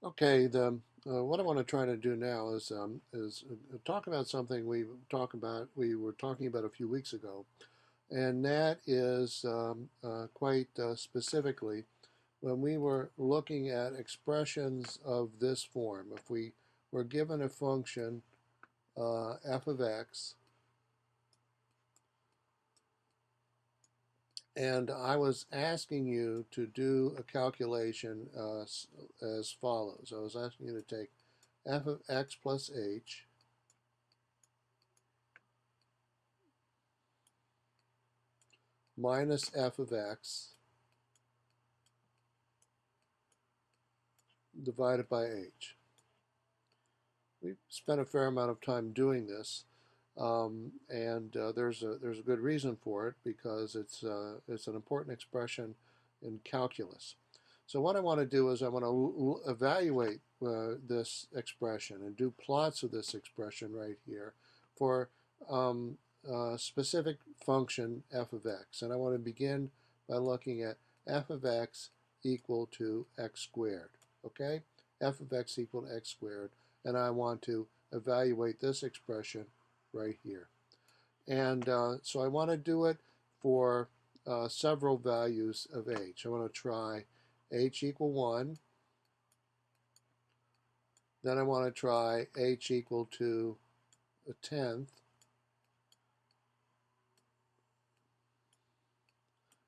Okay, the what I want to try to do now is talk about something we were talking about a few weeks ago, and that is quite specifically when we were looking at expressions of this form. If we were given a function f of x, and I was asking you to do a calculation as follows. I was asking you to take f of x plus h minus f of x divided by h. We spent a fair amount of time doing this, and there's a good reason for it because it's an important expression in calculus. So what I want to do is I want to evaluate this expression and do plots of this expression right here for a specific function f of x. And I want to begin by looking at f of x equal to x squared. Okay? F of x equal to x squared. And I want to evaluate this expression right here. And so I want to do it for several values of h. I want to try h equal 1. Then I want to try h equal to a tenth.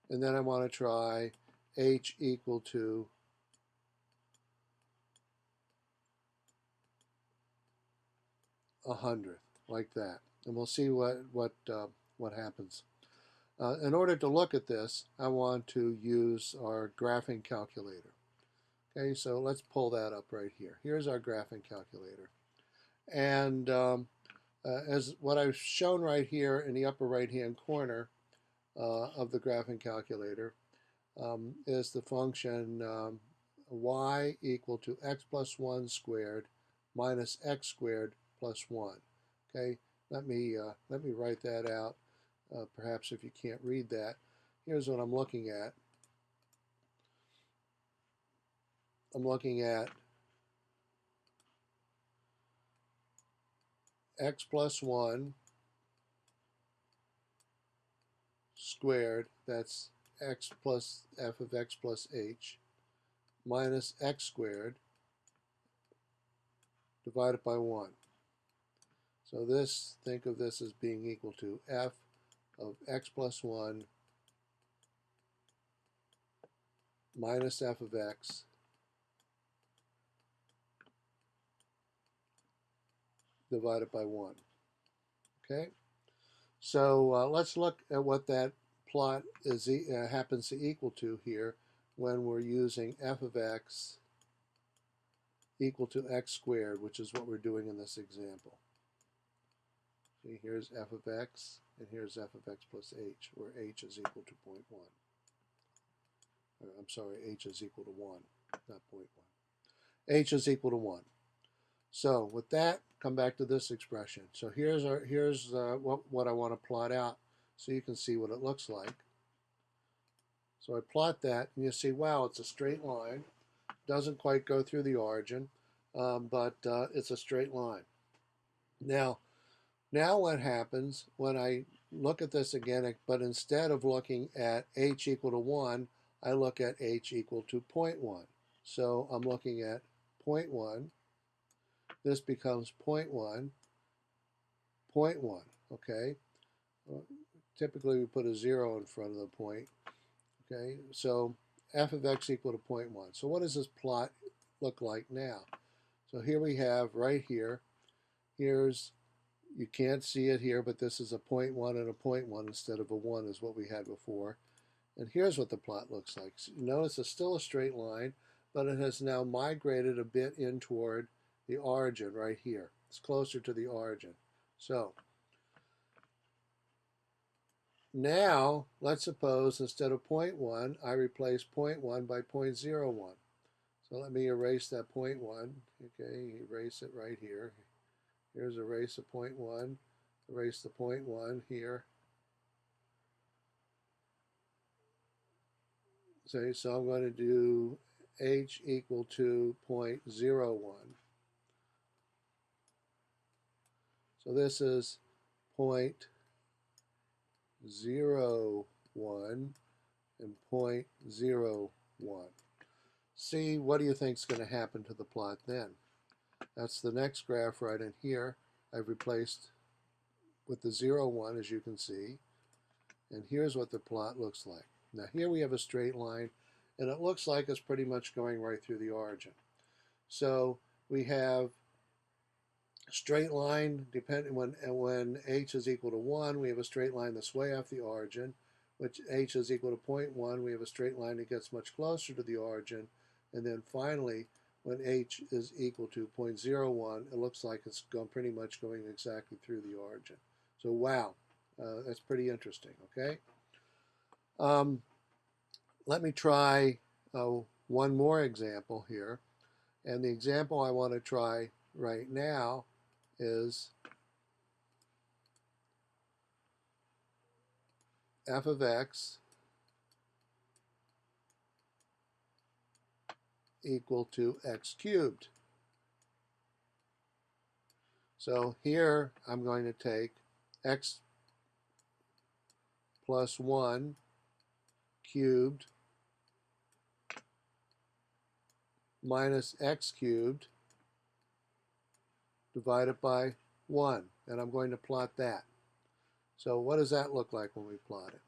And then I want to try h equal to a hundredth, like that. And we'll see what happens. In order to look at this, I want to use our graphing calculator. Okay, so let's pull that up right here. Here's our graphing calculator. And as what I've shown right here in the upper right-hand corner of the graphing calculator is the function y equal to x plus 1 squared minus x squared plus 1. Okay, let me write that out. Perhaps if you can't read that, here's what I'm looking at. I'm looking at x plus 1 squared, that's x plus f of x plus h, minus x squared divided by 1. So this, think of this as being equal to f of x plus 1 minus f of x divided by 1. Okay? So let's look at what that plot is happens to equal to here when we're using f of x equal to x squared, which is what we're doing in this example. See, here's f of x, and here's f of x plus h, where h is equal to 0.1. I'm sorry, h is equal to 1, not 0.1. H is equal to 1. So with that, come back to this expression. So here's what I want to plot out so you can see what it looks like. So I plot that, and you see, wow, it's a straight line. Doesn't quite go through the origin, but it's a straight line. Now what happens when I look at this again, but instead of looking at h equal to 1, I look at h equal to 0.1. So I'm looking at 0.1. This becomes 0.1, 0.1, okay? Typically we put a 0 in front of the point, okay? So f of x equal to 0.1. So what does this plot look like now? So here we have right here, here's, you can't see it here, but this is a 0.1 and a 0.1 instead of a 1 is what we had before. And here's what the plot looks like. So notice it's still a straight line, but it has now migrated a bit in toward the origin right here. It's closer to the origin. So now let's suppose instead of 0.1, I replace 0.1 by 0.01. So let me erase that 0.1. Okay, erase it right here. Here's erase the 0.1, erase the 0.1 here. So I'm going to do h equal to 0.01. So this is 0.01 and 0.01. See, what do you think is going to happen to the plot then? That's the next graph right in here. I've replaced with the 0, 1, as you can see. And here's what the plot looks like. Now here we have a straight line, and it looks like it's pretty much going right through the origin. So we have a straight line, depending when h is equal to 1, we have a straight line that's way off the origin. Which h is equal to 0.1, we have a straight line that gets much closer to the origin. And then finally, when h is equal to 0.01, it looks like it's pretty much going exactly through the origin. So wow, that's pretty interesting, okay? Let me try one more example here. And the example I want to try right now is f of x equal to x cubed. So here I'm going to take x plus 1 cubed minus x cubed divided by 1. And I'm going to plot that. So what does that look like when we plot it?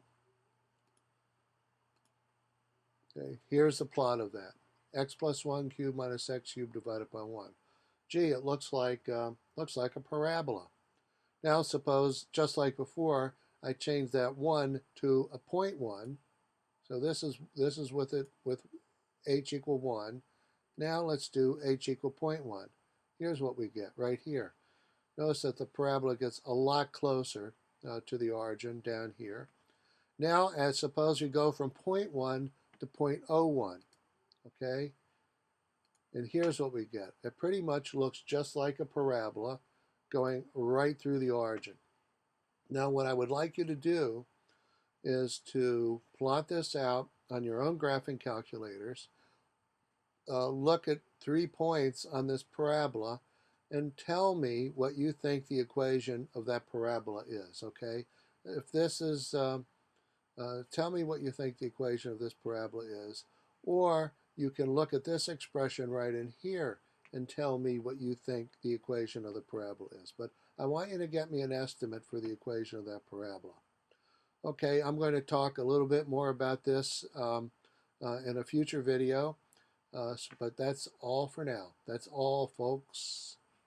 Okay, here's the plot of that. X plus 1 cubed minus x cubed divided by 1. Gee, it looks like a parabola. Now suppose, just like before, I change that 1 to a 0.1. So this is with h equal 1. Now let's do h equal 0.1. Here's what we get right here. Notice that the parabola gets a lot closer to the origin down here. Now, suppose we go from 0.1 to 0.01, okay? And here's what we get. It pretty much looks just like a parabola going right through the origin. Now, what I would like you to do is to plot this out on your own graphing calculators. Look at 3 points on this parabola and tell me what you think the equation of that parabola is, okay? If this is, tell me what you think the equation of this parabola is, or you can look at this expression right in here and tell me what you think the equation of the parabola is. But I want you to get me an estimate for the equation of that parabola. Okay, I'm going to talk a little bit more about this in a future video, but that's all for now. That's all, folks.